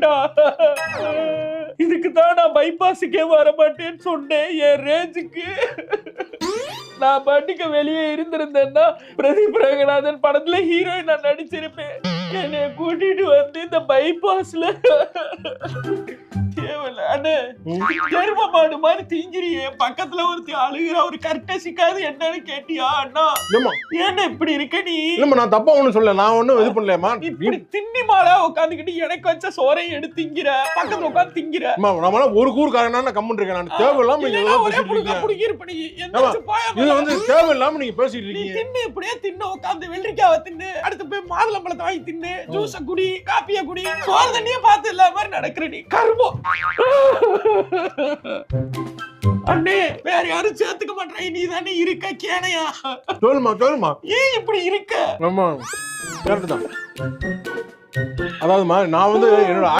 மாட்டேன்டா. இதுக்குதான் நான் பைபாஸுக்கே வர மாட்டேன்னு சொன்னேன். என் ரேஞ்சுக்கு நான் பாட்டுக்கு வெளியே இருந்திருந்தேன்னா பிரதீப் ரங்கநாதன் படத்துல ஹீரோயின் நான் நடிச்சிருப்பேன். என்னைய கூட்டிட்டு வந்து இந்த பைபாஸ்ல ஜெர்ம மாடு மாதிரி திங்கிறியே, பக்கத்துல ஒருத்தி அழுகிற ஒரு கர்டசிக்காது என்னன்னு கேட்டியா? அண்ணா ஏன்னா இப்படி இருக்க நீ? நான் தப்பா ஒண்ணு சொல்ல, நான் ஒண்ணும் இது பண்ணலையம்மா. இப்படி திண்ணி மாடா உட்காந்துக்கிட்டு எனக்கு வச்ச சோறை எடுத்து திங்கிற, பக்கத்துல உட்காந்து திங்கிற. நம்மள ஒரு கூறுக்காரனா கம்முன்னு இருக்கேன். நான் தேவையில்லாம நீங்க இது வந்து தேவையில்லாம நீங்க பேசிட்டு இருக்கீங்க. தின்னு இப்படியே தின்னு உட்காந்து வெள்ளரிக்காவை தின்னு, அடுத்து போய் மாதுளம்பழத்தை வாங்கி தின்னு, ஜூஸ குடி, காப்பிய குடி, சோறு தண்ணியே பார்த்து எல்லா மாதிரி நடக்கிற நீ கர்மம். அண்ணே வேற யாரும் சேர்த்துக்க மாட்டாங்க, நீ தானே இருக்க கேனையா? சொல்லுமா ஏன் இப்படி இருக்க? ஆமா கரெக்ட் தான். அதாவதுமா நான் வந்து என்னோட